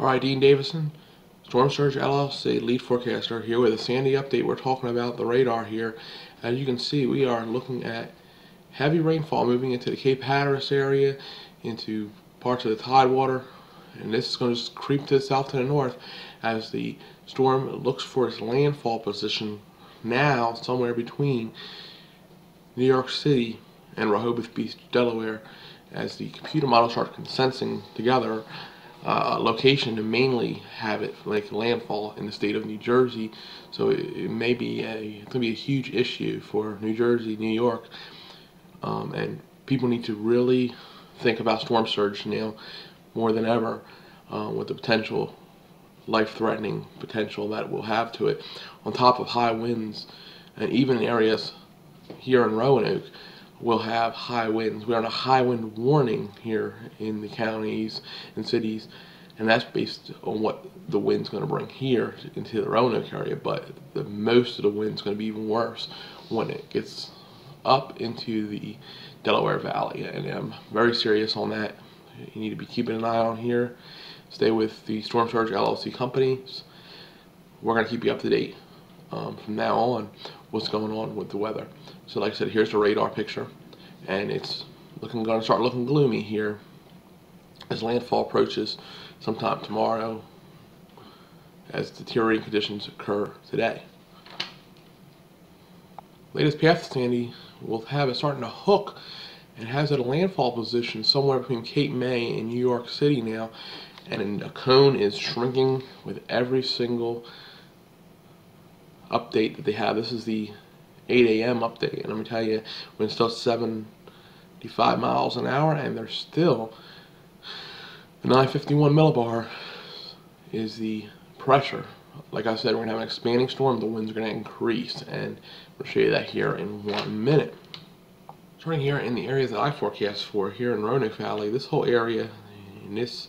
Alright, Dean Davison, Storm Surge LLC, lead forecaster, here with a Sandy update. We're talking about the radar here. As you can see, we are looking at heavy rainfall moving into the Cape Hatteras area, into parts of the Tidewater, and this is going to just creep to the south to the north as the storm looks for its landfall position now somewhere between New York City and Rehoboth Beach, Delaware, as the computer model starts consenting together location to mainly have it like landfall in the state of New Jersey. So it may be it's going to be a huge issue for New Jersey, New York, and people need to really think about storm surge now more than ever, with the potential life-threatening potential that will have to it, on top of high winds, and even in areas here in Roanoke will have high winds. We're on a high wind warning here in the counties and cities, and that's based on what the wind's going to bring here into the Roanoke area, but most of the wind's going to be even worse when it gets up into the Delaware Valley, and I'm very serious on that. You need to be keeping an eye on here. Stay with the Storm Surge LLC companies. We're going to keep you up to date from now on what's going on with the weather. So like I said, here's the radar picture, and it's going to start looking gloomy here as landfall approaches sometime tomorrow, as deteriorating conditions occur today. Latest path to Sandy will have it starting to hook and has it a landfall position somewhere between Cape May and New York City now, and the cone is shrinking with every single update that they have. This is the 8 a.m. update, and let me tell you, when it's still 75 miles an hour, and there's still the 951 millibar is the pressure. Like I said, we're going to have an expanding storm. The winds are going to increase, and we'll show you that here in 1 minute. Starting here in the areas that I forecast for here in Roanoke Valley, this whole area in this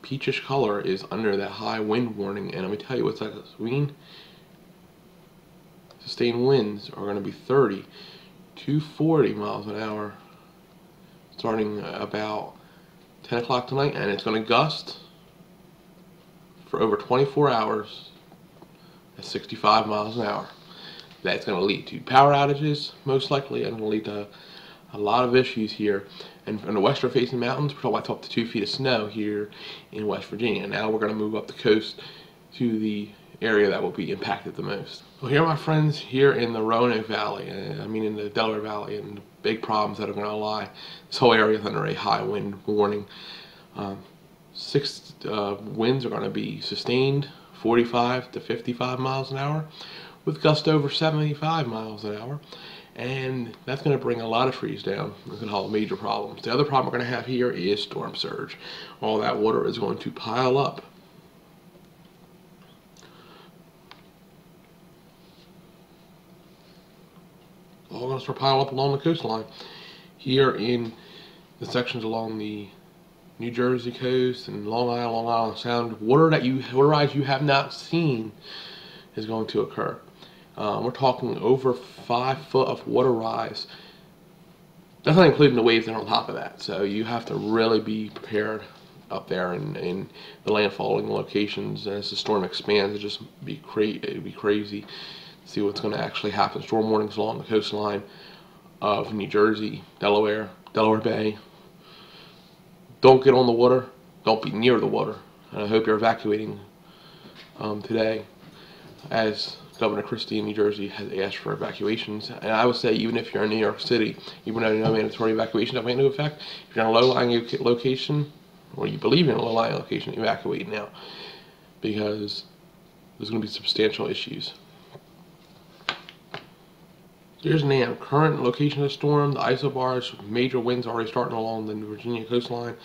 peachish color is under that high wind warning, and let me tell you what's that mean. Sustained winds are going to be 30 to 40 miles an hour starting about 10 o'clock tonight, and it's going to gust for over 24 hours at 65 miles an hour. That's going to lead to power outages, most likely, and going to lead to a lot of issues here. And from the western facing mountains, we're talking about up to 2 feet of snow here in West Virginia. Now we're going to move up the coast to the area that will be impacted the most. Well, here, my friends, here in the Roanoke Valley, in the Delaware Valley, and the big problems that are going to lie. This whole area is under a high wind warning. Winds are going to be sustained 45 to 55 miles an hour, with gusts over 75 miles an hour. And that's going to bring a lot of trees down. It's going to cause major problems. The other problem we're going to have here is storm surge. All that water is going to pile up. All going to start piling up along the coastline. Here in the sections along the New Jersey coast and Long Island Sound, water rise you have not seen is going to occur. We're talking over 5 foot of water rise. That's not including the waves that are on top of that. So you have to really be prepared up there in the landfalling locations. As the storm expands, it'd be crazy to see what's going to actually happen. Storm warnings along the coastline of New Jersey, Delaware Bay. Don't get on the water. Don't be near the water. And I hope you're evacuating today, as Governor Christie in New Jersey has asked for evacuations. And I would say, even if you're in New York City, even though no mandatory evacuation that went into effect, if you're in a low-lying location, or you believe in a low-lying location, evacuate now, because there's going to be substantial issues. Here's the current location of the storm. The isobars, major winds already starting along the Virginia coastline,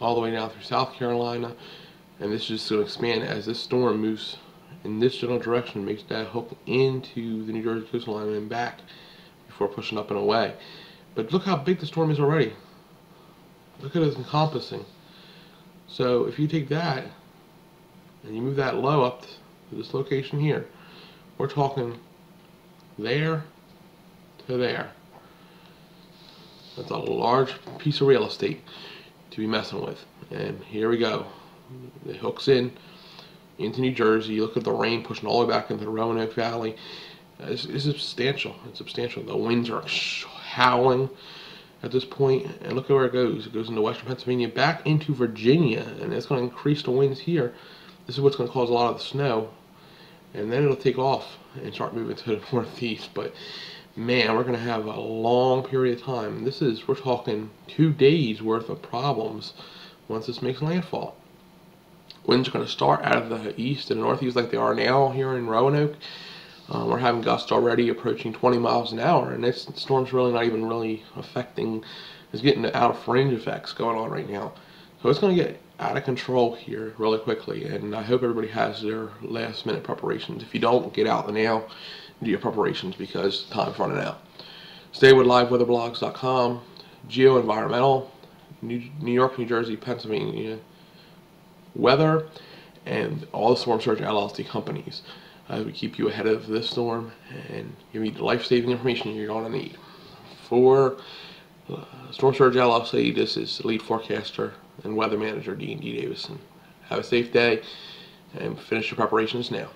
all the way down through South Carolina, and this is just going to expand as this storm moves in this general direction, makes that hook into the New Jersey coastline and back before pushing up and away. But look how big the storm is already. Look at it encompassing. So if you take that and you move that low up to this location here, we're talking there to there. That's a large piece of real estate to be messing with. And here we go. It hooks in into New Jersey. You look at the rain pushing all the way back into the Roanoke Valley. It's substantial. It's substantial. The winds are howling at this point, and look at where it goes. It goes into western Pennsylvania, back into Virginia, and it's going to increase the winds here. This is what's going to cause a lot of the snow, and then it'll take off and start moving to the northeast. But man, we're going to have a long period of time. We're talking 2 days worth of problems once this makes landfall. Winds are going to start out of the east and the northeast like they are now here in Roanoke. We're having gusts already approaching 20 miles an hour, and this storm's really not even really affecting, it's getting out of fringe effects going on right now. So it's going to get out of control here really quickly, and I hope everybody has their last minute preparations. If you don't, get out now and do your preparations because time's running out. Stay with liveweatherblogs.com, Geo Environmental, New York, New Jersey, Pennsylvania weather, and all the Storm Surge LLC companies. We keep you ahead of this storm and give you the life-saving information you're going to need. For Storm Surge LLC, this is lead forecaster and weather manager D&D Davison. Have a safe day and finish your preparations now.